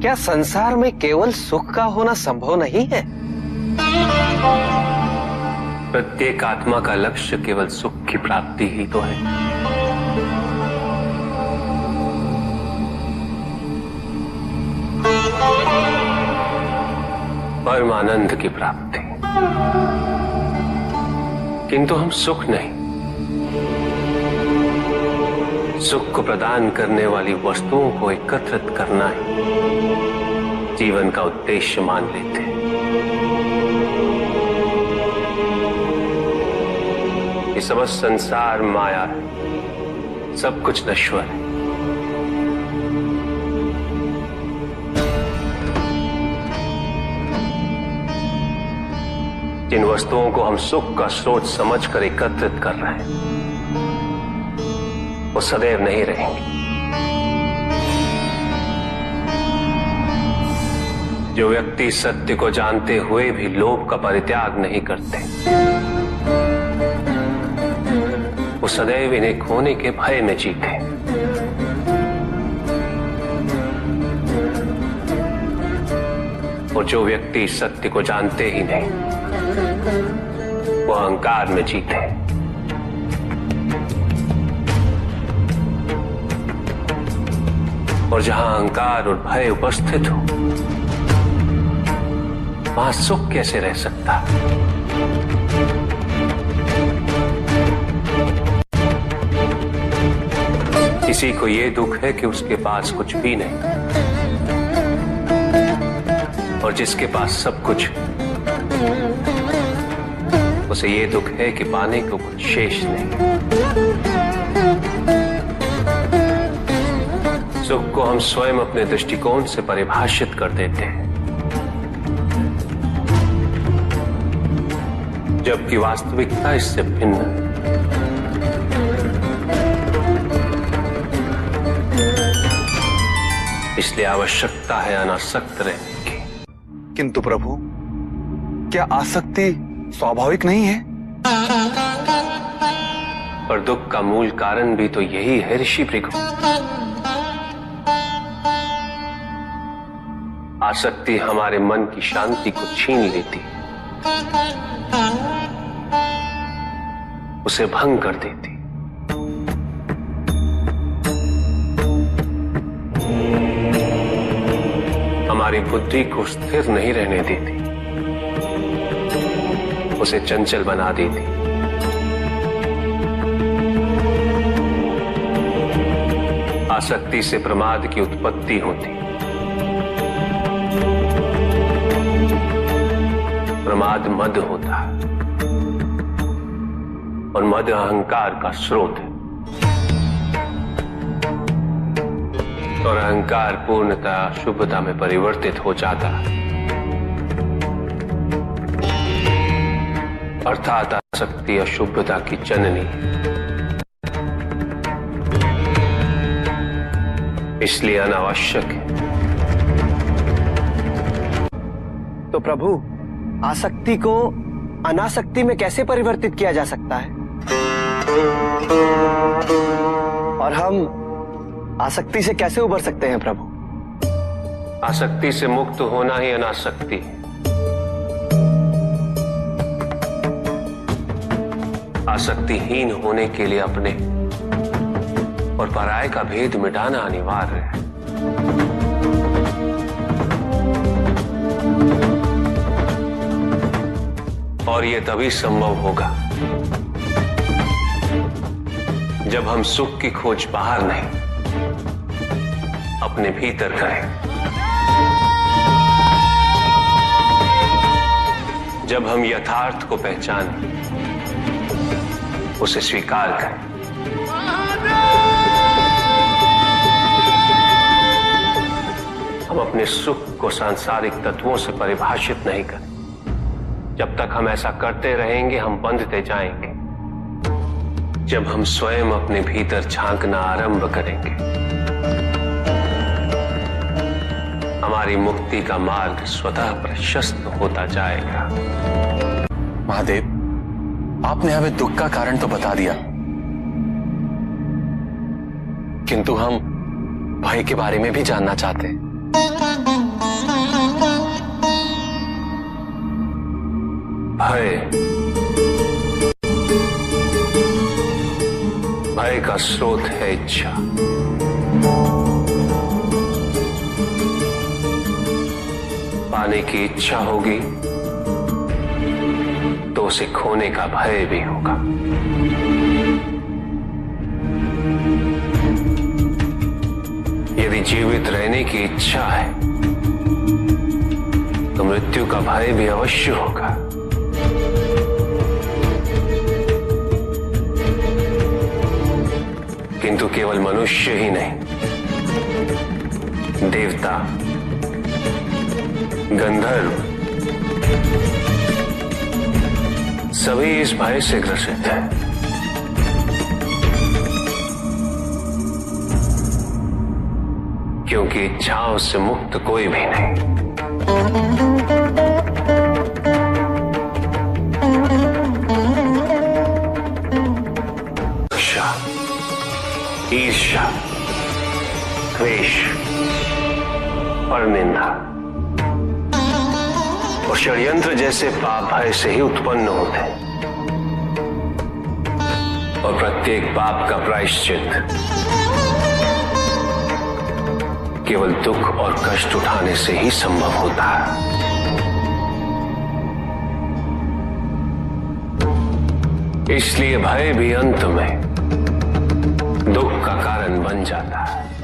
क्या संसार में केवल सुख का होना संभव नहीं है? प्रत्येक आत्मा का लक्ष्य केवल सुख की प्राप्ति ही तो है। परम आनंद की प्राप्ति। किंतु हम सुख नहीं, सुख को प्रदान करने वाली वस्तुओं को एकत्रित करना ही जीवन का उद्देश्य मान लेते हैं। ये समस्त संसार माया है, सब कुछ नश्वर है। जिन वस्तुओं को हम सुख का स्रोत समझकर एकत्रित कर रहे हैं वो सदैव नहीं रहेंगे। जो व्यक्ति सत्य को जानते हुए भी लोभ का परित्याग नहीं करते वो सदैव इन्हें खोने के भय में जीते। और जो व्यक्ति सत्य को जानते ही नहीं वो अहंकार में जीते। और जहां अहंकार और भय उपस्थित हो वहां सुख कैसे रह सकता? किसी को ये दुख है कि उसके पास कुछ भी नहीं, और जिसके पास सब कुछ उसे ये दुख है कि पाने को कुछ शेष नहीं। सुख को हम स्वयं अपने दृष्टिकोण से परिभाषित कर देते हैं, जबकि वास्तविकता इससे भिन्न है। इसलिए आवश्यकता है अनासक्त रहने की। किंतु प्रभु, क्या आसक्ति स्वाभाविक नहीं है? पर दुख का मूल कारण भी तो यही है ऋषि भृगु। आसक्ति हमारे मन की शांति को छीन लेती, उसे भंग कर देती। हमारी बुद्धि को स्थिर नहीं रहने देती, उसे चंचल बना देती। आसक्ति से प्रमाद की उत्पत्ति होती, प्रमाद मद होता है, और मद अहंकार का स्रोत है। और अहंकार पूर्णतः शुभता में परिवर्तित हो जाता है, अर्थात आसक्ति अशुभता की जननी। इसलिए अनावश्यक है। तो प्रभु, आसक्ति को अनासक्ति में कैसे परिवर्तित किया जा सकता है? और हम आसक्ति से कैसे उबर सकते हैं प्रभु? आसक्ति से मुक्त होना ही अनासक्ति है। आसक्तिहीन होने के लिए अपने और पराये का भेद मिटाना अनिवार्य है। और यह तभी संभव होगा जब हम सुख की खोज बाहर नहीं, अपने भीतर करें। जब हम यथार्थ को पहचानें, उसे स्वीकार करें। हम अपने सुख को सांसारिक तत्वों से परिभाषित नहीं करें। जब तक हम ऐसा करते रहेंगे हम बंधते जाएंगे। जब हम स्वयं अपने भीतर झांकना आरंभ करेंगे, हमारी मुक्ति का मार्ग स्वतः प्रशस्त होता जाएगा। महादेव, आपने हमें दुख का कारण तो बता दिया, किंतु हम भय के बारे में भी जानना चाहते हैं। भय का स्रोत है इच्छा। पाने की इच्छा होगी तो उसे खोने का भय भी होगा। यदि जीवित रहने की इच्छा है तो मृत्यु का भय भी अवश्य होगा। किंतु केवल मनुष्य ही नहीं, देवता, गंधर्व सभी इस भय से ग्रसित हैं। क्योंकि इच्छाओं से मुक्त कोई भी नहीं। ईर्ष्या, द्वेष और निंदा और षड्यंत्र जैसे पाप भय से ही उत्पन्न होते हैं। और प्रत्येक पाप का प्रायश्चित केवल दुख और कष्ट उठाने से ही संभव होता है। इसलिए भय भी अंत में दुख का कारण बन जाता है।